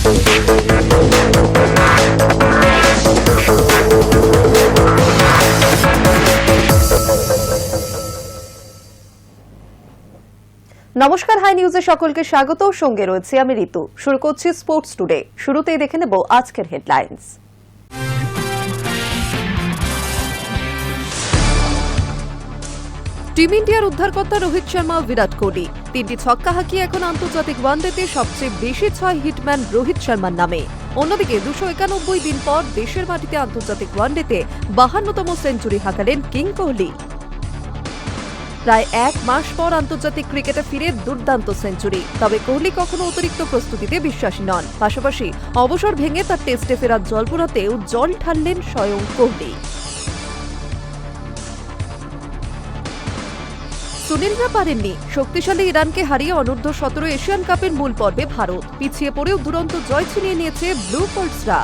নমস্কার, হাই নিউজে সকলকে স্বাগত। সঙ্গে রয়েছে আমি ঋতু। শুরু করছি স্পোর্টস টুডে। শুরুতেই দেখে নেব আজকের হেডলাইন্স। টিম ইন্ডিয়ার উদ্ধারকর্তা রোহিত শর্মা, বিরাট কোহলি। 3টি ছক্কা হাঁকিয়ে এখন আন্তর্জাতিক ওয়ানডেতে সবচেয়ে বেশি 6 হিটম্যান রোহিত শর্মার নামে। অন্যদিকে 291 দিন পর দেশের মাটিতে আন্তর্জাতিক ওয়ানডেতে 52তম সেঞ্চুরি হাঁকালেন কিং কোহলি। প্রায় 1 মাস পর আন্তর্জাতিক ক্রিকেটে ফিরে দুর্দান্ত সেঞ্চুরি। তবে কোহলি কখনো অতিরিক্ত প্রস্তুতিতে বিশ্বাসী নন। পাশাপাশি অবসর ভেঙে তার টেস্টে ফেরার জল্পনাতেও জল ঢাললেন স্বয়ং কোহলি। সুনীলরা পারেননি। শক্তিশালী ইরানকে হারিয়ে অনূর্ধ্ব-17 এশিয়ান কাপের মূল পর্বে ভারত। পিছিয়ে পড়েও দুরন্ত জয় ছিনিয়ে নিয়েছে ব্লু কোল্টসরা।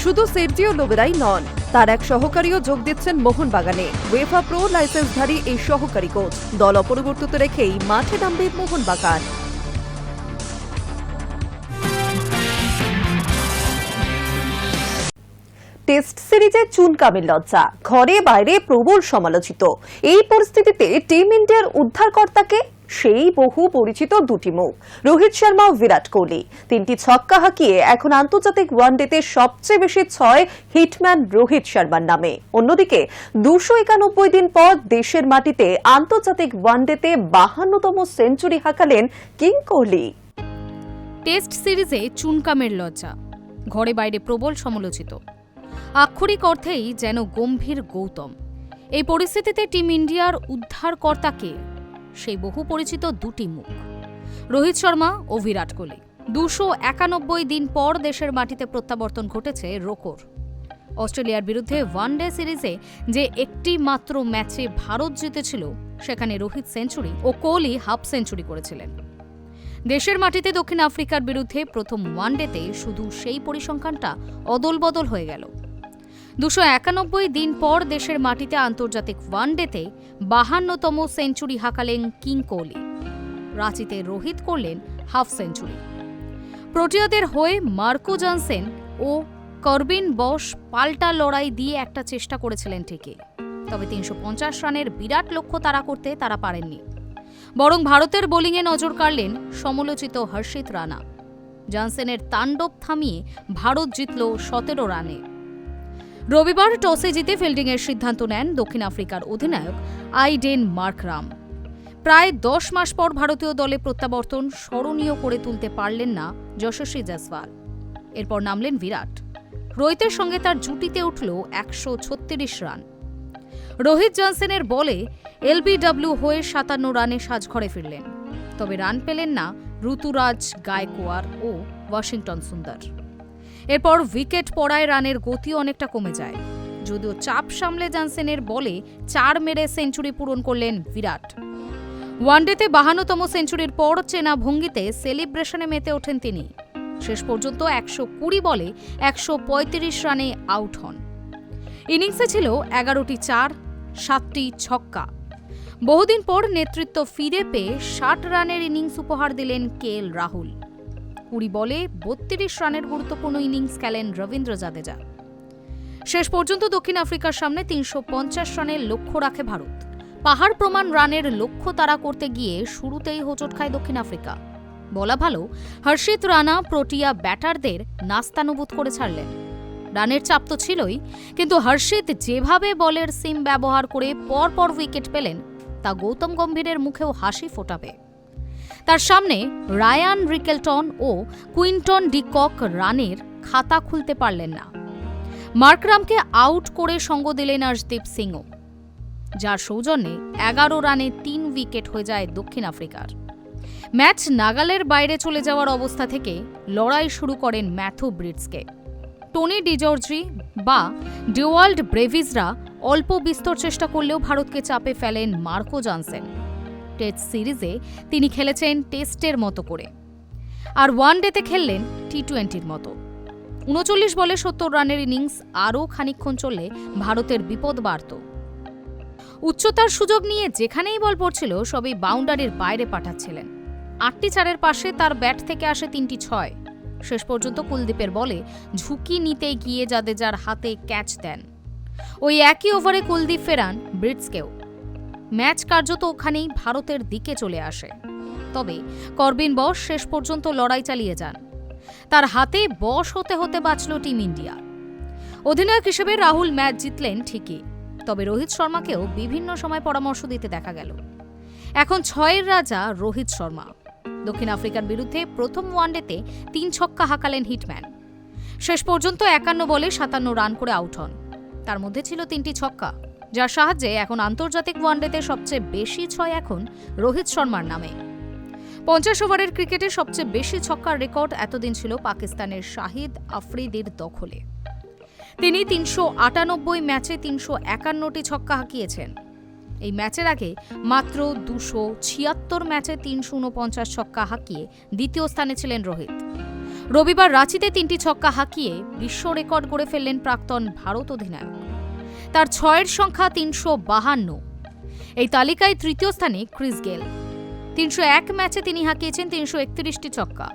শুধু সের্জিও লোবেরাই নন, তার এক সহকারীও যোগ দিচ্ছেন মোহনবাগানে। উয়েফা প্রো লাইসেন্সধারী এই সহকারী কোচ দল অপরিবর্তিত রেখেই মাঠে নামবে মোহনবাগান। টেস্ট সিরিজে চুনকামের লজ্জা, ঘরে বাইরে প্রবল সমালোচিত। এই পরিস্থিতিতে টিম ইন্ডিয়ার উদ্ধারকর্তাকে সেই বহু পরিচিত দুটি মুখ, রোহিত শর্মা ও বিরাট কোহলি। 3টি ছক্কা হাঁকিয়ে এখন আন্তর্জাতিক ওয়ানডেতে সবচেয়ে বেশি 6 হিটম্যান রোহিত শর্মার নামে। অন্যদিকে 291 দিন পর দেশের মাটিতে আন্তর্জাতিক ওয়ানডেতে 52তম সেঞ্চুরি হাঁকালেন কিং কোহলি। টেস্ট সিরিজে চুনকামের লজ্জা, ঘরে বাইরে প্রবল সমালোচিত। আক্ষরিক অর্থেই যেন গম্ভীর গৌতম। এই পরিস্থিতিতে টিম ইন্ডিয়ার উদ্ধারকর্তাকে সেই বহু পরিচিত দুটি মুখ, রোহিত শর্মা ও বিরাট কোহলি। 291 দিন পর দেশের মাটিতে প্রত্যাবর্তন ঘটেছে রোকোর। অস্ট্রেলিয়ার বিরুদ্ধে ওয়ানডে সিরিজে যে একটি মাত্র ম্যাচে ভারত জিতেছিল, সেখানে রোহিত সেঞ্চুরি ও কোহলি হাফ সেঞ্চুরি করেছিলেন। দেশের মাটিতে দক্ষিণ আফ্রিকার বিরুদ্ধে প্রথম ওয়ানডেতে শুধু সেই পরিসংখ্যানটা অদলবদল হয়ে গেল। 291 দিন পর দেশের মাটিতে আন্তর্জাতিক ওয়ানডেতে 52তম সেঞ্চুরি হাঁকালেন কিং কোহলি। রাঁচিতে রোহিত করলেন হাফ সেঞ্চুরি। প্রোটিয়াদের হয়ে মার্কো জনসেন ও করবিন বশ পাল্টা লড়াই দিয়ে একটা চেষ্টা করেছিলেন ঠিকই, তবে 350 রানের বিরাট লক্ষ্য তাড়া করতে তারা পারেননি। বরং ভারতের বোলিংয়ে নজর কাড়লেন সমালোচিত হর্ষিত রানা। জনসেনের তাণ্ডব থামিয়ে ভারত জিতল 17 রানে। রবিবার টসে জিতে ফিল্ডিংয়ের সিদ্ধান্ত নেন দক্ষিণ আফ্রিকার অধিনায়ক আইডেন মার্করাম। প্রায় 10 মাস পর ভারতীয় দলে প্রত্যাবর্তন স্মরণীয় করে তুলতে পারলেন না যশস্বী জয়সওয়াল। এরপর নামলেন বিরাট। রোহিতের সঙ্গে তার জুটিতে উঠল 136 রান। রোহিত জনসেনের বলে এলবিডব্লিউ হয়ে 57 রানে সাজঘরে ফিরলেন। তবে রান পেলেন না ঋতুরাজ গায়কোয়াড় ও ওয়াশিংটন সুন্দর। এরপর উইকেট পড়ায় রানের গতি অনেকটা কমে যায়। যদিও চাপ সামলে জনসেনের বলে 4 মেরে সেঞ্চুরি পূরণ করলেন বিরাট। ওয়ানডেতে 52তম সেঞ্চুরির পর চেনা ভঙ্গিতে সেলিব্রেশনে মেতে ওঠেন তিনি। শেষ পর্যন্ত 120 বলে 135 রানে আউট হন। ইনিংসে ছিল 11টি 4, 7টি ছক্কা। বহুদিন পর নেতৃত্ব ফিরে পেয়ে 60 রানের ইনিংস উপহার দিলেন কেএল রাহুল। 20 বলে 32 রানের গুরুত্বপূর্ণ ইনিংস খেলেন রবীন্দ্র জাদেজা। শেষ পর্যন্ত দক্ষিণ আফ্রিকার সামনে 350 রানের লক্ষ্য রাখে ভারত। পাহাড় প্রমাণ রানের লক্ষ্য তাড়া করতে গিয়ে শুরুতেই হোঁচট খায় দক্ষিণ আফ্রিকা। বলা ভালো, হর্ষিত রানা প্রোটিয়া ব্যাটারদের নাস্তানুবুদ করে ছাড়লেন। রানের চাপ তো ছিলই, কিন্তু হর্ষিত যেভাবে বলের সিম ব্যবহার করে পরপর উইকেট পেলেন, তা গৌতম গম্ভীরের মুখেও হাসি ফোটাবে। তার সামনে রায়ান রিকেলটন ও কুইন্টন ডি কক রানের খাতা খুলতে পারলেন না। মার্করামকে আউট করে সঙ্গ দিলেন আর্শদীপ সিংও, যার সৌজন্যে 11 রানে 3 উইকেট হয়ে যায় দক্ষিণ আফ্রিকার। ম্যাচ নাগালের বাইরে চলে যাওয়ার অবস্থা থেকে লড়াই শুরু করেন ম্যাথু ব্রিডসকে। টনি ডিজর্জি বা ডুয়াল্ড ব্রেভিজরা অল্প বিস্তর চেষ্টা করলেও ভারতকে চাপে ফেলেন মার্কো জনসেন। টেস্ট সিরিজে তিনি খেলেছেন টেস্টের মতো করে, আর ওয়ানডেতে খেললেন টি-20-র মতো। 39 বলে 70 রানের ইনিংস আরও খানিকক্ষণ চললে ভারতের বিপদ বাড়ত। উচ্চতার সুযোগ নিয়ে যেখানেই বল পড়ছিল সবই বাউন্ডারির বাইরে পাঠাচ্ছিলেন। 8টি চারের পাশে তার ব্যাট থেকে আসে 3টি 6। শেষ পর্যন্ত কুলদীপের বলে ঝুঁকি নিতে গিয়ে জাদেজার হাতে ক্যাচ দেন। ওই একই ওভারে কুলদীপ ফেরান ব্রিটসকেও। ম্যাচ কার্যত ওখানেই ভারতের দিকে চলে আসে। তবে করবিন বস শেষ পর্যন্ত লড়াই চালিয়ে যান। তার হাতে বশ হতে হতে বাঁচল টিম ইন্ডিয়া। অধিনায়ক হিসেবে রাহুল ম্যাচ জিতলেন ঠিকই, তবে রোহিত শর্মাকেও বিভিন্ন সময় পরামর্শ দিতে দেখা গেল। এখন 6-এর রাজা রোহিত শর্মা। দক্ষিণ আফ্রিকার বিরুদ্ধে প্রথম ওয়ানডেতে 3 ছক্কা হাঁকালেন হিটম্যান। শেষ পর্যন্ত 51 বলে 57 রান করে আউট হন। তার মধ্যে ছিল 3টি ছক্কা, যার সাহায্যে এখন আন্তর্জাতিক ওয়ানডেতে সবচেয়ে বেশি 6 এখন রোহিত শর্মার নামে। 50 ওভারের ক্রিকেটে সবচেয়ে বেশি ছক্কার রেকর্ড এতদিন ছিল পাকিস্তানের শাহিদ আফ্রিদির দখলে। তিনি 398 ম্যাচে 351টি ছক্কা হাঁকিয়েছেন। এই ম্যাচের আগে মাত্র 276 ম্যাচে 349 ছক্কা হাঁকিয়ে দ্বিতীয় স্থানে ছিলেন রোহিত। রবিবার রাঁচিতে 3টি ছক্কা হাঁকিয়ে বিশ্ব রেকর্ড করে ফেললেন প্রাক্তন ভারত অধিনায়ক। তার 6-এর সংখ্যা 352। এই তালিকায় তৃতীয় স্থানে ক্রিস গেল। 301 ম্যাচে তিনি হাঁকিয়েছেন 331টি ছক্কা।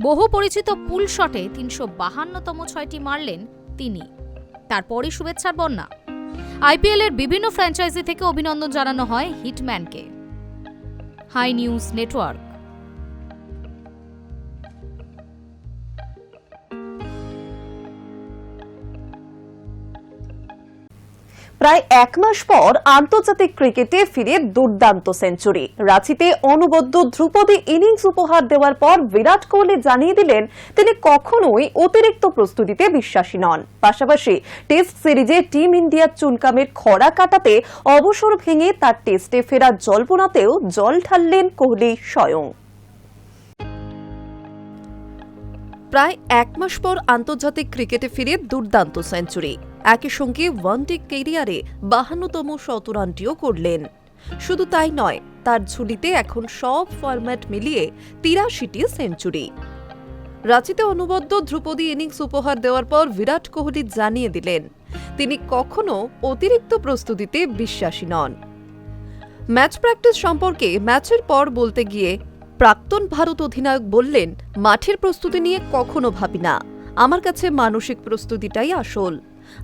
বহু পরিচিত পুল শটে 352তম 6টি মারলেন তিনি। তারপরই শুভেচ্ছার বন্যা। আইপিএল এর বিভিন্ন ফ্র্যাঞ্চাইজি থেকে অভিনন্দন জানানো হয় হিটম্যানকে। High News network. প্রায় 1 মাস পর আন্তর্জাতিক ক্রিকেটে ফিরে দুর্দান্ত সেঞ্চুরি। রাঁচিতে অনবদ্য ধ্রুপদী ইনিংস উপহার দেওয়ার পর বিরাট কোহলি জানিয়ে দিলেন তিনি কখনোই অতিরিক্ত প্রস্তুতিতে বিশ্বাসী নন। পাশাপাশি টেস্ট সিরিজে টিম ইন্ডিয়ার চুনকামের খরা কাটাতে অবসর ভেঙে তার টেস্টে ফেরা জল্পনাতেও জল ঢাললেন কোহলি স্বয়ং। প্রায় 1 মাস পর আন্তর্জাতিক ক্রিকেটে ফিরে দুর্দান্ত সেঞ্চুরি। একই সঙ্গে ওয়ানডে ক্যারিয়ারে 52তম শতরানটিও করলেন। শুধু তাই নয়, তার ঝুলিতে এখন সব ফরম্যাট মিলিয়ে 83টি সেঞ্চুরি। রাঁচিতে অনবদ্য ধ্রুপদী ইনিংস উপহার দেওয়ার পর বিরাট কোহলি জানিয়ে দিলেন তিনি কখনো অতিরিক্ত প্রস্তুতিতে বিশ্বাসী নন। ম্যাচ প্র্যাকটিস সম্পর্কে ম্যাচের পর বলতে গিয়ে প্রাক্তন ভারত অধিনায়ক বললেন, মাঠের প্রস্তুতি নিয়ে কখনো ভাবি না, আমার কাছে মানসিক প্রস্তুতিটাই আসল।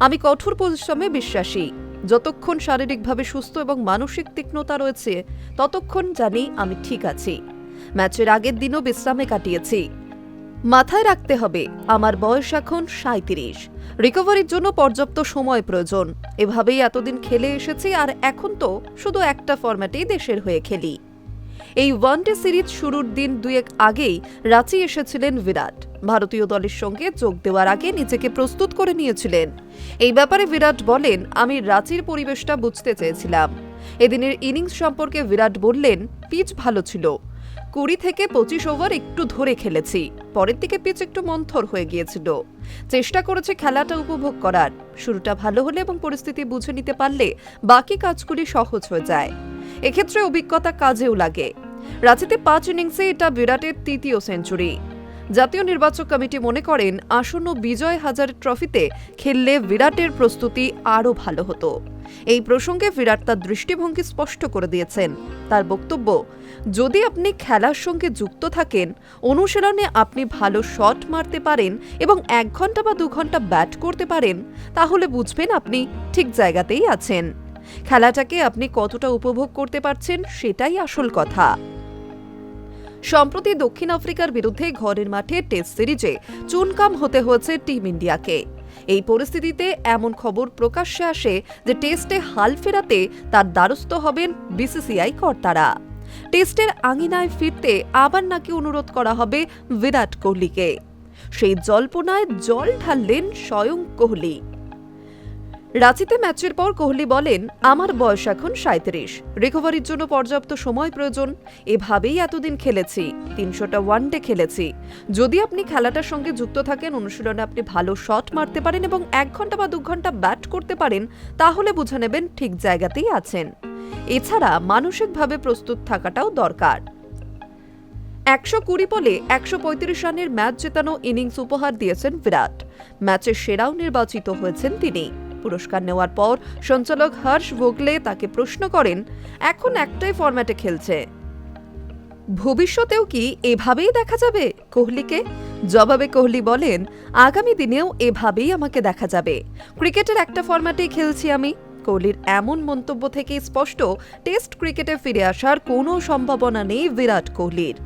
আমি কঠোর পরিশ্রমে বিশ্বাসী। যতক্ষণ শারীরিকভাবে সুস্থ এবং মানসিক তীক্ষ্ণতা রয়েছে ততক্ষণ জানি আমি ঠিক আছি। ম্যাচের আগের দিনও বিশ্রামে কাটিয়েছি। মাথায় রাখতে হবে আমার বয়স এখন 37। রিকভারির জন্য পর্যাপ্ত সময় প্রয়োজন। এভাবেই এতদিন খেলে এসেছি, আর এখন তো শুধু একটা ফরম্যাটেই দেশের হয়ে খেলি। এই ওয়ানডে সিরিজ শুরুর দিন 2-1 আগেই রাঁচি এসেছিলেন বিরাট। ভারতীয় দলের সঙ্গে যোগ দেওয়ার আগে নিজেকে প্রস্তুত করে নিয়েছিলেন। এই ব্যাপারে বিরাট বলেন, আমি রাঁচির পরিবেশটা বুঝতে চেয়েছিলাম। এদিনের ইনিংস সম্পর্কে বিরাট বললেন, পিচ ভালো ছিল। 20 থেকে 25 ওভার একটু ধরে খেলেছি। পরের দিকে পিচ একটু মন্থর হয়ে গিয়েছিল। চেষ্টা করেছে খেলাটা উপভোগ করার। শুরুটা ভালো হলে এবং পরিস্থিতি বুঝে নিতে পারলে বাকি কাজগুলি সহজ হয়ে যায়। এক্ষেত্রে অভিজ্ঞতা কাজেও লাগে। রাঁচিতে 5 ইনিংসে এটা বিরাটের 3য় সেঞ্চুরি। জাতীয় নির্বাচক কমিটি মনে করেন আসন্ন বিজয় হাজার ট্রফিতে খেললে বিরাটের প্রস্তুতি আরও ভালো হতো। এই প্রসঙ্গে বিরাট তার দৃষ্টিভঙ্গি স্পষ্ট করে দিয়েছেন। তার বক্তব্য, যদি আপনি খেলার সঙ্গে যুক্ত থাকেন, অনুশীলনে আপনি ভালো শট মারতে পারেন এবং 1 ঘন্টা বা 2 ঘন্টা ব্যাট করতে পারেন, তাহলে বুঝবেন আপনি ঠিক জায়গাতেই আছেন। খেলাটাকে আপনি কতটা উপভোগ করতে পারছেন সেটাই আসল কথা। সম্প্রতি দক্ষিণ আফ্রিকার বিরুদ্ধে ঘরের মাঠে টেস্ট সিরিজে চুনকাম হতে হয়েছে টিম ইন্ডিয়াকে। এই পরিস্থিতিতে এমন খবর প্রকাশ্যে আসে যে টেস্টে হাল ফেরাতে তার দ্বারস্থ হবেন বিসিসিআই কর্তারা। টেস্টের আঙিনায় ফিরতে আবার নাকি অনুরোধ করা হবে বিরাট কোহলিকে। সেই জল্পনায় জল ঢাললেন স্বয়ং কোহলি। রাঁচিতে ম্যাচের পর কোহলি বলেন, আমার বয়স এখন 37। রিকভারির জন্য পর্যাপ্ত সময় প্রয়োজন। এভাবেই এতদিন খেলেছি। 300টা ওয়ানডে খেলেছি। যদি আপনি খেলাটার সঙ্গে যুক্ত থাকেন, অনুশীলনে আপনি ভালো শট মারতে পারেন এবং 1 ঘন্টা বা 2 ঘন্টা ব্যাট করতে পারেন, তাহলে বুঝে নেবেন ঠিক জায়গাতেই আছেন। এছাড়া মানসিকভাবে প্রস্তুত থাকাটাও দরকার। 120 বলে 135 রানের ম্যাচ জেতানো ইনিংস উপহার দিয়েছেন বিরাট। ম্যাচের সেরাও নির্বাচিত হয়েছেন তিনি। পুরস্কার নেওয়ার পর সঞ্চালক হর্ষ ভোগলে তাকে প্রশ্ন করেন, এখন একটাই ফরম্যাটে খেলছে, ভবিষ্যতেও কি এভাবেই দেখা যাবে কোহলিকে? জবাবে কোহলি বলেন, আগামী দিনেও এভাবেই আমাকে দেখা যাবে। ক্রিকেটের একটা ফরম্যাটেই খেলছি আমি। কোহলির এমন মন্তব্য থেকে স্পষ্ট টেস্ট ক্রিকেটে ফিরে আসার কোনো সম্ভাবনা নেই বিরাট কোহলির।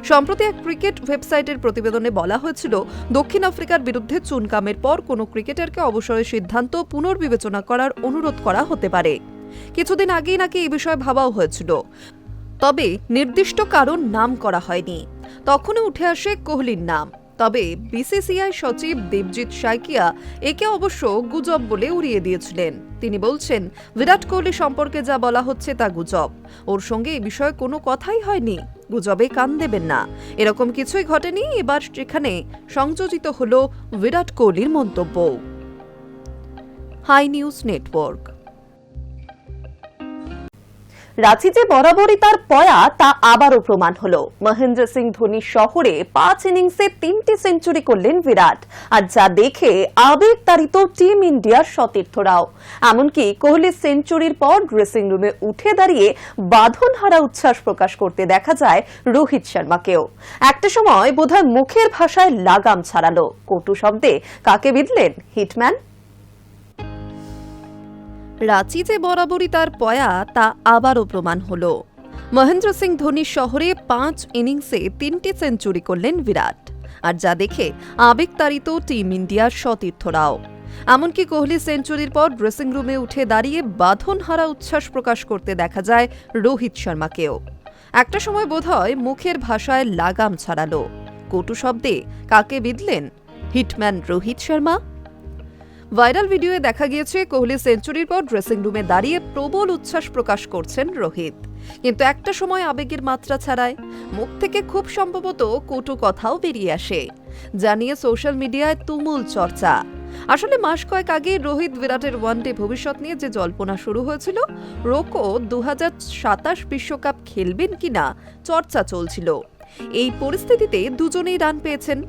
সম্প্রতি এক ক্রিকেট ওয়েবসাইটের প্রতিবেদনে বলা হয়েছিল, দক্ষিণ আফ্রিকার বিরুদ্ধে চুনকামের পর কোনো ক্রিকেটারকে অবসরের সিদ্ধান্ত পুনর্বিবেচনা করার অনুরোধ করা হতে পারে। কিছুদিন আগেই নাকি এই বিষয়ে ভাবাও হয়েছিল, তবে নির্দিষ্ট কারণ নাম করা হয়নি। তখনই উঠে আসে কোহলির নাম। তবে বিসিসিআই সচিব দেবজিৎ সাইকিয়া একে অবশ্য গুজব বলে উড়িয়ে দিয়েছিলেন। তিনি বলছেন, বিরাট কোহলি সম্পর্কে যা বলা হচ্ছে তা গুজব, ওর সঙ্গে এই বিষয়ে কোনো কথাই হয়নি, গুজবে কান দেবেন না, এরকম কিছুই ঘটেনি। এবার সেখানে সংযোজিত হলো বিরাট কোহলির মন্তব্য। High News network. রাঁচি যে বরাবরই তার পয়া তা আবারও প্রমাণ হলো। মহেন্দ্র সিং ধোনি শহরে 5 ইনিংসে 3টি সেঞ্চুরি করলেন বিরাট, আর যা দেখে আবেগ তাড়িত টিম ইন্ডিয়ার সতীর্থরাও। এমনকি কোহলির সেঞ্চুরির পর ড্রেসিং রুমে উঠে দাঁড়িয়ে বাঁধনহারা উচ্ছ্বাস প্রকাশ করতে দেখা যায় রোহিত শর্মাকেও। একটা সময় বোধহয় মুখের ভাষায় লাগাম ছাড়ালো, কটু শব্দে কাকে বিঁধলেন হিটম্যান। রাঁচি যে বরাবরই তার পয়া তা আবারও প্রমাণ হলো। মহেন্দ্র সিং ধোনির শহরে 5 ইনিংসে 3টি সেঞ্চুরি করলেন বিরাট, আর যা দেখে আবেগতাড়িত টিম ইন্ডিয়ার সতীর্থরাও। এমনকি কোহলি সেঞ্চুরির পর ড্রেসিং রুমে উঠে দাঁড়িয়ে বাঁধনহারা উচ্ছ্বাস প্রকাশ করতে দেখা যায় রোহিত শর্মাকেও। একটা সময় বোধহয় মুখের ভাষায় লাগাম ছাড়ালো, কটু শব্দে কাকে বিঁধলেন হিটম্যান রোহিত শর্মা। ভাইরাল ভিডিওয়ে দেখা গিয়েছে কোহলি সেঞ্চুরির পর ড্রেসিং রুমে দাঁড়িয়ে প্রবল উচ্ছ্বাস প্রকাশ করছেন রোহিত, কিন্তু একটা সময় আবেগের মাত্রা ছাড়ায় মুখ থেকে খুব সম্ভবত কটু কথাও বেরিয়ে আসে, যা নিয়ে সোশ্যাল মিডিয়ায় তুমুল চর্চা। আসলে মাস কয়েক আগে রোহিত বিরাটের ওয়ানডে ভবিষ্যৎ নিয়ে যে জল্পনা শুরু হয়েছিল, রোকো 2027 বিশ্বকাপ খেলবেন কিনা চর্চা চলছিল। এই পরিস্থিতিতে দুজনেই রান পেয়েছেন।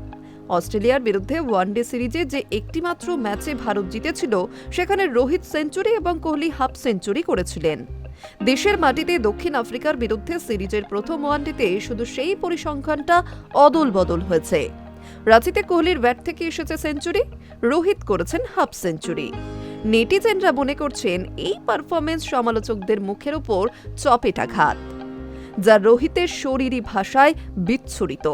অস্ট্রেলিয়ার বিরুদ্ধে ওয়ানডে সিরিজে যে একটিমাত্র ম্যাচে ভারত জিতেছিল, সেখানে রোহিত সেঞ্চুরি এবং কোহলি হাফ সেঞ্চুরি করেছিলেন। দেশের মাটিতে দক্ষিণ আফ্রিকার বিরুদ্ধে সিরিজের প্রথম ওয়ানডেতে শুধু সেই পরিসংখ্যানটা অদল বদল হয়েছে। রাঁচিতে কোহলির ব্যাট থেকে এসেছে সেঞ্চুরি, রোহিত করেছেন হাফ সেঞ্চুরি। নেটিজেনরা মনে করছেন এই পারফরমেন্স সমালোচকদের মুখের উপর চপেটাঘাত, যা রোহিতের শরীরী ভাষায় বিচ্ছুরিত।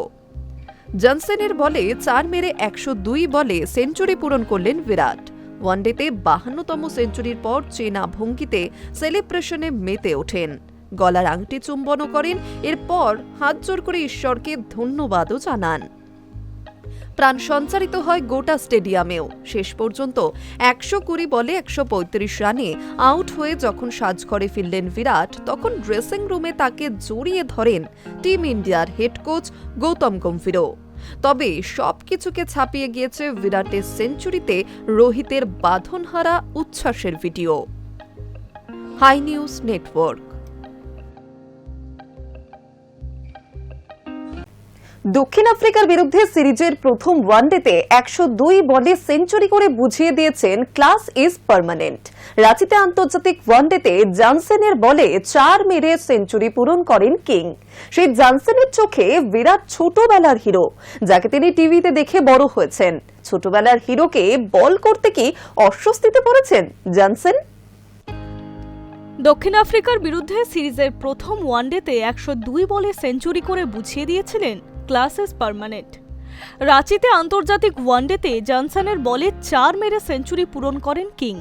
জনসনের বলে 4 মেরে 102 বলে সেঞ্চুরি পূরণ করলেন বিরাট। ওয়ানডেতে 52তম সেঞ্চুরির পর চেনা ভঙ্গিতে সেলিব্রেশনে মেতে ওঠেন, গলার আংটি চুম্বনও করেন। এরপর হাত জোর করে ঈশ্বরকে ধন্যবাদও জানান। প্রাণ সঞ্চারিত হয় গোটা স্টেডিয়ামেও। শেষ পর্যন্ত 120 বলে 135 রানে আউট হয়ে যখন সাজঘরে ফিরলেন বিরাট, তখন ড্রেসিং রুমে তাকে জড়িয়ে ধরেন টিম ইন্ডিয়ার হেড কোচ গৌতম গম্ভীরও। তবে সবকিছুকে ছাপিয়ে গিয়েছে বিরাটের সেঞ্চুরিতে রোহিতের বাঁধনহারা উচ্ছ্বাসের ভিডিও। Hi News Network. দক্ষিণ আফ্রিকার বিরুদ্ধে সিরিজের প্রথম ওয়ানডেতে 102 বলে সেঞ্চুরি করে বুঝিয়ে দিয়েছেন ক্লাস ইজ পার্মানেন্ট। রাঁচিতে আন্তর্জাতিক ওয়ানডেতে জনসনের বলে 4 মেরে সেঞ্চুরি পূরণ করেন কিং। সেই জনসনের চোখে বিরাট ছোটবেলার হিরো, যাকে তিনি টিভিতে দেখে বড় হয়েছেন। ছোটবেলার হিরোকে বল করতে কি অস্বস্তিতে পড়েছেন জনসন? দক্ষিণ আফ্রিকার বিরুদ্ধে সিরিজের প্রথম ওয়ানডেতে 102 বলে সেঞ্চুরি করে বুঝিয়ে দিয়েছিলেন ক্লাস ইজ পার্মানেন্ট। রাঁচিতে আন্তর্জাতিক ওয়ানডেতে জনসনের বলে 4 মেরে সেঞ্চুরি পূরণ করেন কিং।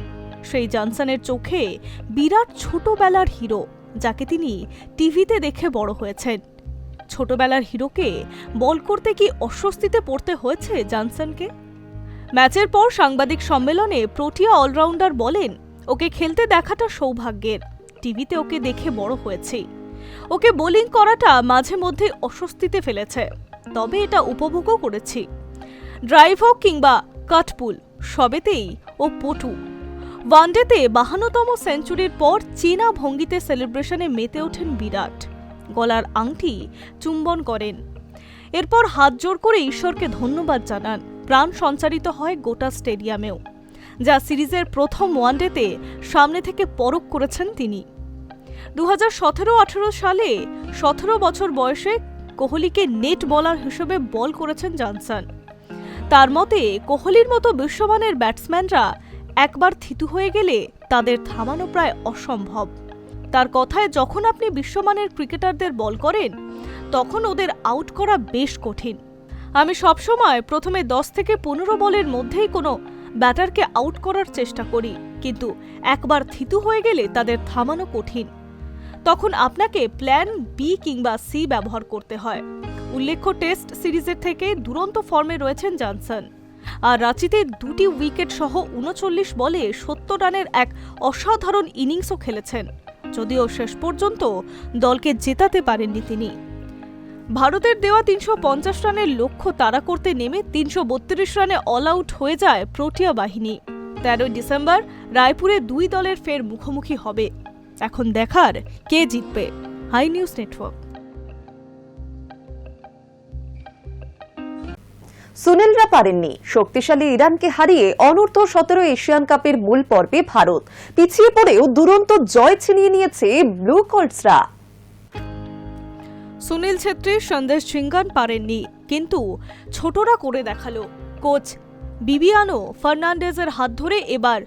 সেই জনসনের চোখে বিরাট ছোটবেলার হিরো, যাকে তিনি টিভিতে দেখে বড় হয়েছেন। ছোটবেলার হিরোকে বল করতে কি অস্বস্তিতে পড়তে হয়েছে জনসনকে? ম্যাচের পর সাংবাদিক সম্মেলনে প্রোটিয়া অলরাউন্ডার বলেন, ওকে খেলতে দেখাটা সৌভাগ্যের, টিভিতে ওকে দেখে বড় হয়েছি। ওকে বোলিং করাটা মাঝে মধ্যে অস্বস্তিতে ফেলেছে, তবে এটা উপভোগও করেছি। ড্রাইভ হোক কিংবা কাটপুল, সবেতেই ও পটু। ওয়ানডেতে 52তম সেঞ্চুরির পর চীনা ভঙ্গিতে সেলিব্রেশনে মেতে ওঠেন বিরাট, গলার আংটি চুম্বন করেন। এরপর হাত জোর করে ঈশ্বরকে ধন্যবাদ জানান। প্রাণ সঞ্চারিত হয় গোটা স্টেডিয়ামেও। যা সিরিজের প্রথম ওয়ানডেতে সামনে থেকে পরখ করেছেন তিনি। 2017-18 সালে 17 বছর বয়সে কোহলিকে নেট বোলার হিসেবে বল করেছেন জনসন। তার মতে কোহলির মতো বিশ্বমানের ব্যাটসম্যানরা একবার থিতু হয়ে গেলে তাদের থামানো প্রায় অসম্ভব। তার কথায়, যখন আপনি বিশ্বমানের ক্রিকেটারদের বল করেন তখন ওদের আউট করা বেশ কঠিন। আমি সবসময় প্রথমে 10 থেকে 15 বলের মধ্যেই কোনো ব্যাটারকে আউট করার চেষ্টা করি, কিন্তু একবার থিতু হয়ে গেলে তাদের থামানো কঠিন। তখন আপনাকে প্ল্যান বি কিংবা সি ব্যবহার করতে হয়। উল্লেখ্য, টেস্ট সিরিজের থেকে দুরন্ত ফর্মে রয়েছেন জনসন, আর রাঁচিতে 2টি উইকেট সহ 39 বলে 70 রানের এক অসাধারণ ইনিংসও খেলেছেন, যদিও শেষ পর্যন্ত দলকে জেতাতে পারেননি তিনি। ভারতের দেওয়া 350 রানের লক্ষ্য তাড়া করতে নেমে 332 রানে অল আউট হয়ে যায় প্রোটিয়া বাহিনী। 13 ডিসেম্বর রায়পুরে দুই দলের ফের মুখোমুখি হবে। এখন দেখার কে জিতবে। High News network. সুনীলরা পারেননি, শক্তিশালী ইরানকে হারিয়ে অনূর্ধ্ব 17 এশিয়ান কাপের মূল পর্বে ভারত পিছিয়ে পড়েও দুরন্ত জয় ছিনিয়ে নিয়েছে ব্লু কোল্টসরা। সুনীল ছেত্রী, সন্দেশ ঝিঙ্গান পারেননি, কিন্তু ছোটরা করে দেখালো। কোচ বিবিয়ানো ফার্নান্ডেজের হাত ধরে এবার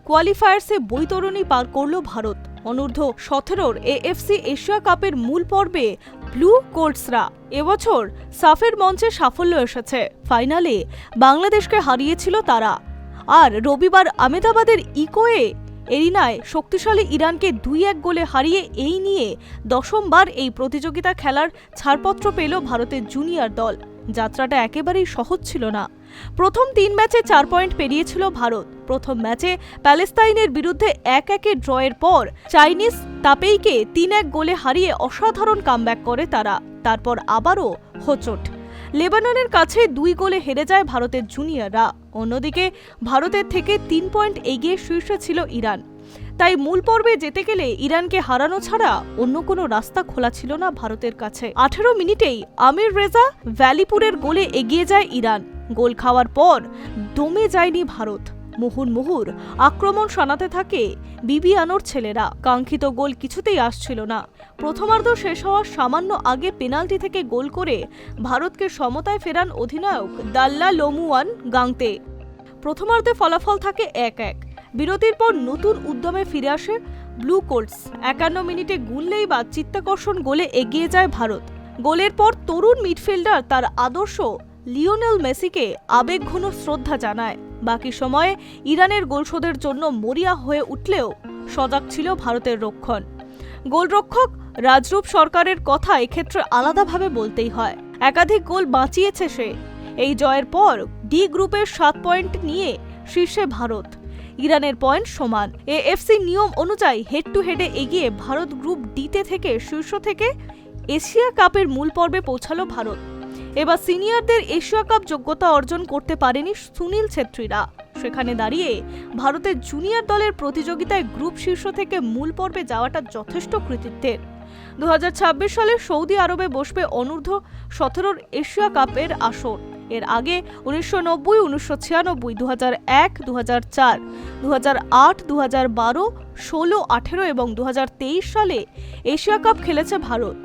কোয়ালিফায়ার্সে বৈতরণী পার করল ভারত। অনূর্ধ্ব 17 এএফসি এশিয়া কাপের মূল পর্বে ব্লু কোল্টসরা এবছর সাফের মঞ্চে সাফল্য এসেছে। ফাইনালে বাংলাদেশকে হারিয়েছিল তারা, আর রবিবার আহমেদাবাদের ইকোয়ে এরিনায় শক্তিশালী ইরানকে 2-1 গোলে হারিয়ে এই নিয়ে 10বার এই প্রতিযোগিতা খেলার ছাড়পত্র পেল ভারতের জুনিয়র দল। যাত্রাটা একেবারেই সহজ ছিল না। প্রথম 3 ম্যাচে 4 পয়েন্ট পেরিয়েছিল ভারত। প্রথম ম্যাচে প্যালেস্তাইনের বিরুদ্ধে 1-1 ড্রয়ের পর চাইনিজ তাপেইকে 3-1 গোলে হারিয়ে অসাধারণ কামব্যাক করে তারা। তারপর আবারও হোঁচট। লেবাননের কাছে 2 গোলে হেরে যায় ভারতের জুনিয়ররা। অন্যদিকে ভারতের থেকে 3 পয়েন্ট এগিয়ে শীর্ষে ছিল ইরান। তাই মূল পর্বে যেতে গেলে ইরানকে হারানো ছাড়া অন্য কোনো রাস্তা খোলা ছিল না ভারতের কাছে। 18 মিনিটেই আমির রেজা ভ্যালিপুরের গোলে এগিয়ে যায় ইরান। গোল খাওয়ার পর দমে যায়নি ভারত। মুহুর্মুহুর আক্রমণ শানাতে থাকে বিবিয়ানোর ছেলেরা। কাঙ্ক্ষিত গোল কিছুতেই আসছিল না। প্রথমার্ধ শেষ হওয়ার সামান্য আগে পেনাল্টি থেকে গোল করে ভারতকে সমতায় ফেরান অধিনায়ক দাল্লা লোমুয়ান গাংতে। প্রথমার্ধে ফলাফল থাকে 1-1। বিরতির পর নতুন উদ্যমে ফিরে আসে ব্লু কোল্টস। 51 মিনিটে গুনলেই বা চিত্তাকর্ষণ গোলে এগিয়ে যায় ভারত। গোলের পর তরুণ মিডফিল্ডার তার আদর্শ লিওনেল মেসিকে আবেগঘন শ্রদ্ধা জানায়। বাকি সময়ে ইরানের গোলশোধের জন্য মরিয়া হয়ে উঠলেও সজাগ ছিল ভারতের রক্ষণ। গোলরক্ষক রাজরূপ সরকারের কথা এক্ষেত্রে আলাদাভাবে বলতেই হয়। একাধিক গোল বাঁচিয়েছে সে। এই জয়ের পর ডি গ্রুপের 7 পয়েন্ট নিয়ে শীর্ষে ভারত। ইরানের পয়েন্ট সমান। এএফসি নিয়ম অনুযায়ী হেড টু হেডে এগিয়ে ভারত গ্রুপ ডিতে থেকে শীর্ষ থেকে এশিয়া কাপের মূল পর্বে পৌঁছালো ভারত। এবার সিনিয়রদের এশিয়া কাপ যোগ্যতা অর্জন করতে পারেনি সুনীল ছেত্রীরা। সেখানে দাঁড়িয়ে ভারতের জুনিয়র দলের প্রতিযোগিতায় গ্রুপ শীর্ষ থেকে মূল পর্বে যাওয়াটা যথেষ্ট কৃতিত্বের। 2026 সালে সৌদি আরবে বসবে অনূর্ধ্ব 17 এশিয়া কাপের আসর। এর আগে 1990, 1996, 2001, 2004, 2008, 2012, 16, 18 এবং 2023 সালে এশিয়া কাপ খেলেছে ভারত।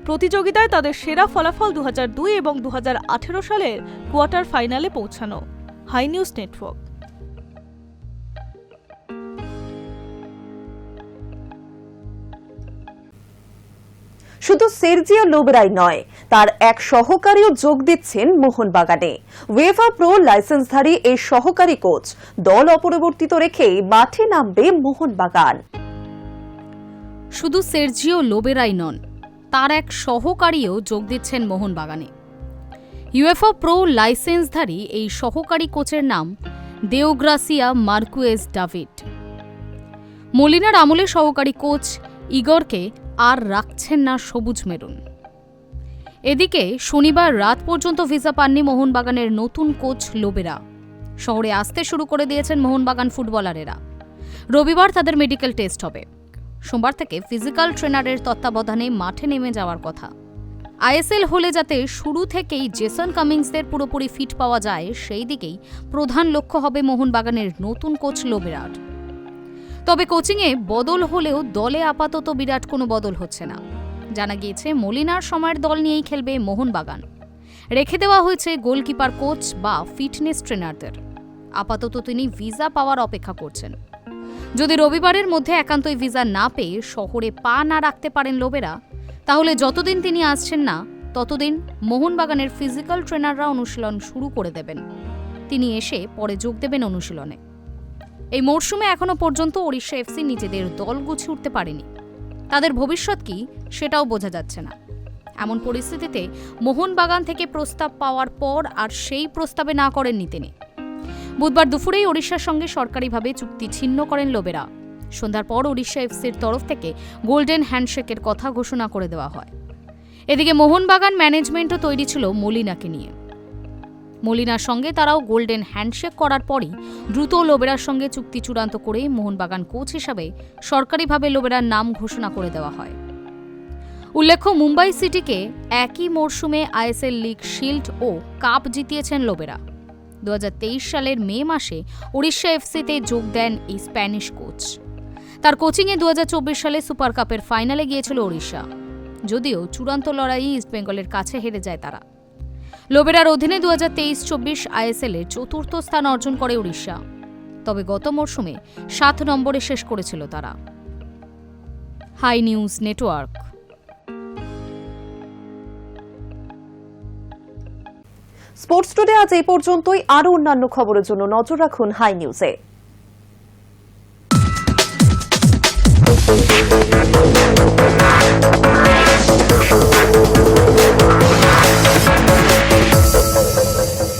প্রতিযোগিতায় তাদের সেরা ফলাফল 2002 এবং 2018 সালের কোয়ার্টার ফাইনালে পৌঁছানো। Hi News Network. শুধু সের্জিও লোবেরাই নয়, তার এক সহকারীও যোগ দিচ্ছেন মোহনবাগানে। উয়েফা প্রো লাইসেন্সধারী এই সহকারী কোচ দল অপরিবর্তিত রেখেই মাঠে নামবে মোহনবাগান। শুধু সের্জিও লোবেরাই নন, তার এক সহকারীও যোগ দিচ্ছেন মোহনবাগানে। ইউএফা প্রো লাইসেন্সধারী এই সহকারী কোচের নাম দেওগ্রাসিয়া মার্কুয়েজ ডাভিড। মলিনার আমলে সহকারী কোচ ইগরকে আর রাখছেন না সবুজ মেরুন। এদিকে শনিবার রাত পর্যন্ত ভিসা পাননি মোহনবাগানের নতুন কোচ লোবেরা। শহরে আসতে শুরু করে দিয়েছেন মোহনবাগান ফুটবলারেরা। রবিবার তাদের মেডিকেল টেস্ট হবে। সোমবার থেকে ফিজিক্যাল ট্রেনারের তত্ত্বাবধানে মাঠে নেমে যাওয়ার কথা। আইএসএল হলে যাতে শুরু থেকেই জেসন কামিন্সদের পুরোপুরি ফিট পাওয়া যায় সেই দিকেই প্রধান লক্ষ্য হবে মোহনবাগানের নতুন কোচ লোবেরার। তবে কোচিংয়ে বদল হলেও দলে আপাতত বিরাট কোনো বদল হচ্ছে না। জানা গিয়েছে মলিনার সময়ের দল নিয়েই খেলবে মোহনবাগান। রেখে দেওয়া হয়েছে গোলকিপার কোচ বা ফিটনেস ট্রেনারদের। আপাতত তিনি ভিসা পাওয়ার অপেক্ষা করছেন। যদি রবিবারের মধ্যে একান্তই ভিসা না পেয়ে শহরে পা না রাখতে পারেন লোবেরা, তাহলে যতদিন তিনি আসছেন না ততদিন মোহনবাগানের ফিজিক্যাল ট্রেনাররা অনুশীলন শুরু করে দেবেন। তিনি এসে পরে যোগ দেবেন অনুশীলনে। এই মরশুমে এখনো পর্যন্ত ওড়িশা এফসি নিজেদের দল গুছিয়ে উঠতে পারেনি। তাদের ভবিষ্যৎ কি সেটাও বোঝা যাচ্ছে না। এমন পরিস্থিতিতে মোহনবাগান থেকে প্রস্তাব পাওয়ার পর আর সেই প্রস্তাবে না করেননি তিনি। বুধবার দুপুরেই ওড়িশার সঙ্গে সরকারিভাবে চুক্তি ছিন্ন করেন লোবেরা। সন্ধ্যার পর ওড়িশা এফসির তরফ থেকে গোল্ডেন হ্যান্ডশেকের কথা ঘোষণা করে দেওয়া হয়। এদিকে মোহনবাগান ম্যানেজমেন্টও তৈরি ছিল মলিনাকে নিয়ে। মলিনার সঙ্গে তারাও গোল্ডেন হ্যান্ডশেক করার পরই দ্রুত লোবেরার সঙ্গে চুক্তি চূড়ান্ত করে মোহনবাগান কোচ হিসাবে সরকারিভাবে লোবেরার নাম ঘোষণা করে দেওয়া হয়। উল্লেখ্য, মুম্বাই সিটিকে একই মরশুমে আইএসএল লিগ শিল্ড ও কাপ জিতিয়েছেন লোবেরা। 2023 সালের মে মাসে ওড়িশা এফসিতে যোগ দেন এই স্প্যানিশ কোচ। তার কোচিংয়ে 2024 সালে সুপার কাপের ফাইনালে গিয়েছিল ওড়িশা, যদিও চূড়ান্ত লড়াইয়ে ইস্টবেঙ্গলের কাছে হেরে যায় তারা। লোবেরার অধীনে 2023-24 আইএসএলের চতুর্থ স্থান অর্জন করে ওড়িশা। তবে গত মরশুমে 7 নম্বরে শেষ করেছিল তারা। Hi News Network. Sports today আজ এই পর্যন্তই। আরো অন্যান্য খবরের জন্য নজর রাখুন হাই নিউজে।